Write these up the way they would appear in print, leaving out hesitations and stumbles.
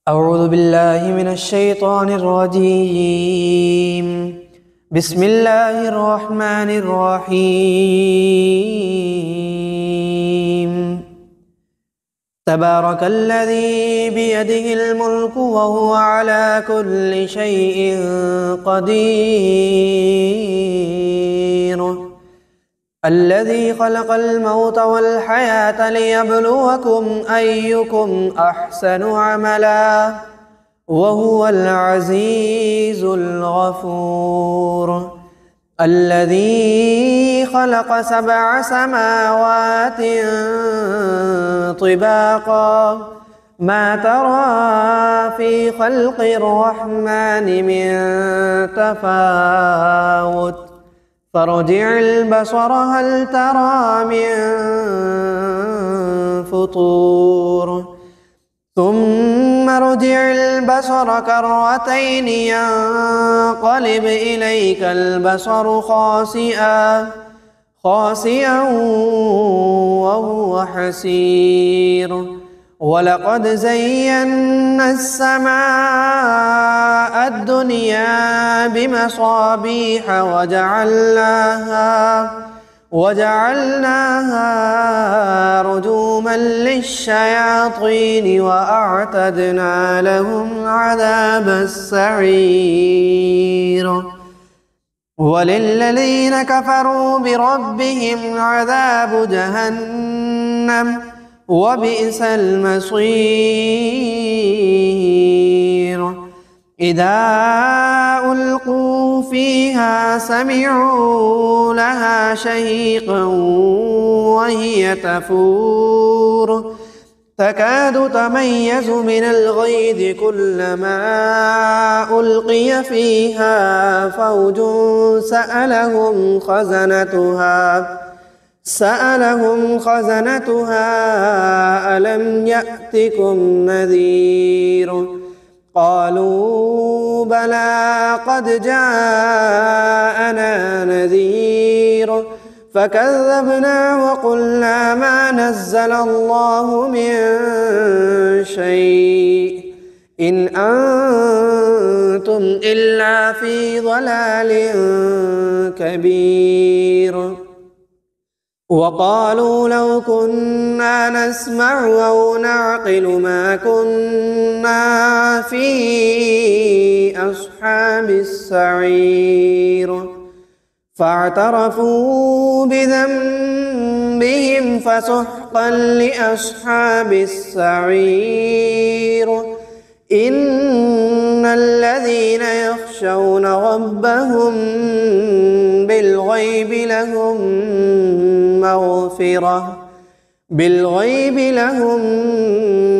أعوذ بالله من الشيطان الرجيم. بسم الله الرحمن الرحيم. تبارك الذي بيده الملك وهو على كل شيء قدير. الذي خلق الموت والحياة ليبلوكم أيكم أحسن عملا وهو العزيز الغفور. الذي خلق 7 سماوات طباقا ما ترى في خلق الرحمن من تفاوت فارجع البصر هل ترى من فطور ثم ارجع البصر كرتين ينقلب إليك البصر خاسئا وهو حسير. ولقد زينا السماء الدنيا بمصابيح وجعلناها رجوما للشياطين وأعتدنا لهم عذاب السعير. وللذين كفروا بربهم عذاب جهنم وبئس المصير. إذا ألقوا فيها سمعوا لها شهيقا وهي تفور تكاد تميز من الغيظ كلما ألقي فيها فوج سألهم خزنتها ألم يأتكم نذير قالوا بلى قد جاءنا نذير فكذبنا وقلنا ما نزل الله من شيء إن أنتم إلا في ضلال كبير. وقالوا لو كنا نسمع أو نعقل ما كنا في أصحاب السعير. فاعترفوا بذنبهم فسحقا لأصحاب السعير. إن الذين يخشون ربهم بالغيب لهم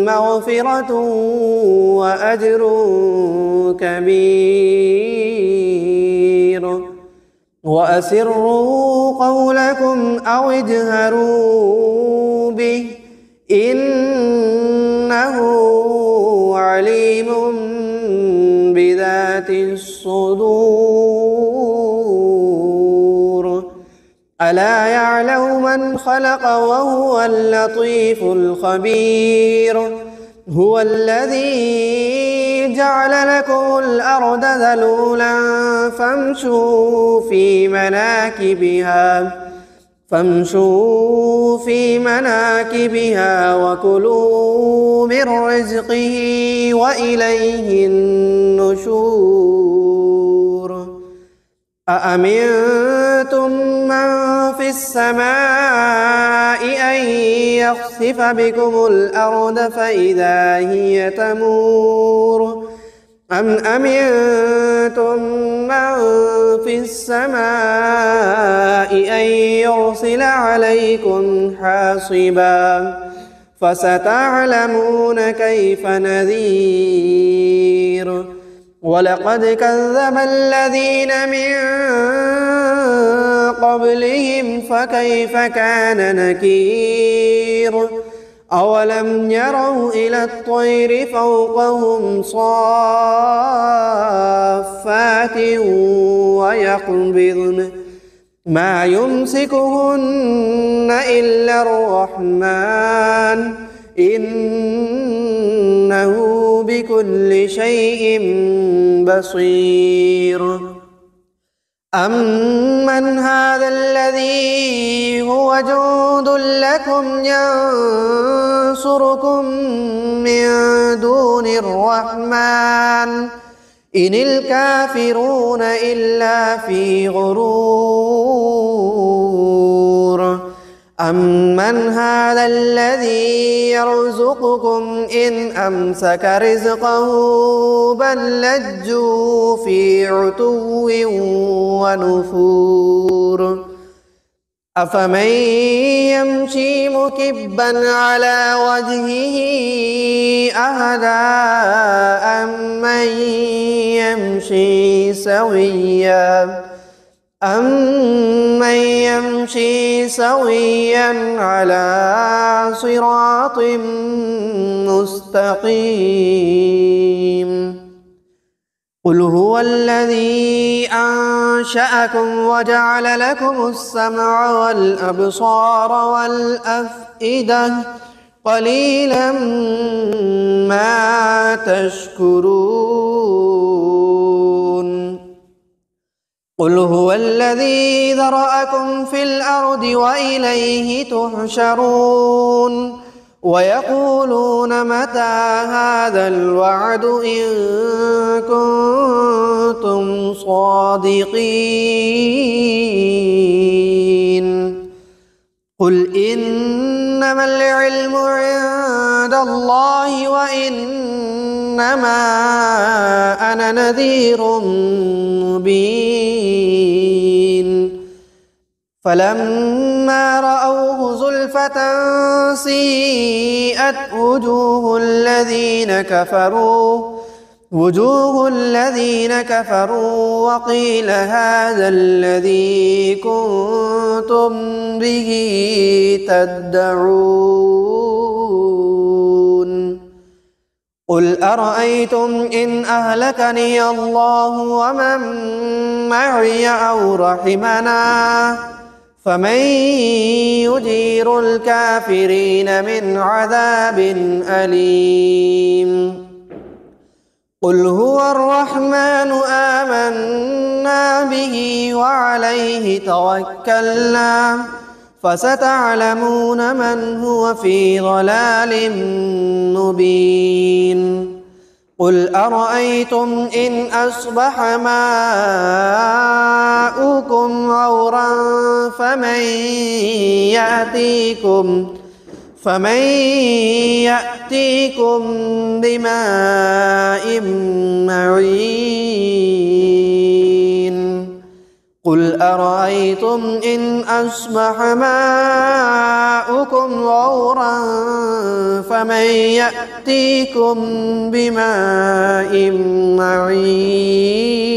مغفرة وأجر كبير. وأسروا قولكم أو اجهروا به إنه عليم بذات الصدور. ألا يعلم من خلق وهو اللطيف الخبير. هو الذي جعل لكم الأرض ذلولا فامشوا في مناكبها وكلوا من رزقه وإليه النشور. أأمنتم من في السماء أن يخسف بكم الأرض فإذا هي تمور أم أمنتم من في السماء أن يرسل عليكم حاصبا فستعلمون كيف نذير. ولقد كذب الذين من قبلهم فكيف كان نكير. أولم يروا إلى الطير فوقهم صافات ويقبضن ما يمسكهن إلا الرحمن إنه بكل شيء بصير. أمن هذا الذي هو جند لكم ينصركم من دون الرحمن إن الكافرون إلا في غرور. أمن هذا الذي يرزقكم إن أمسك رزقه بل لجوا في عتو ونفور. أفمن يمشي مكبا على وجهه أهدى أمن يمشي سويا على صراط مستقيم. قل هو الذي أنشأكم وجعل لكم السمع والأبصار والأفئدة قليلا ما تشكرون. قل هو الذي ذرأكم في الأرض وإليه تحشرون. ويقولون متى هذا الوعد إن كنتم صادقين. قل إنما العلم عند الله وإنما أنا نذير مبين. فلما رأوه زلفة سيئت وجوه الذين كفروا وقيل هذا الذي كنتم به تدعون. قل أرأيتم إن أهلكني الله ومن معي أو رحمنا فمن يجير الكافرين من عذاب أليم. قل هو الرحمن آمنا به وعليه توكلنا فستعلمون من هو في ضلال مبين. قل أرأيتم إن أصبح ماؤكم غورا فمن يأتيكم بماء معين. قل أرأيتم إن أصبح ماؤكم غورا فمن يأتيكم بماء معين.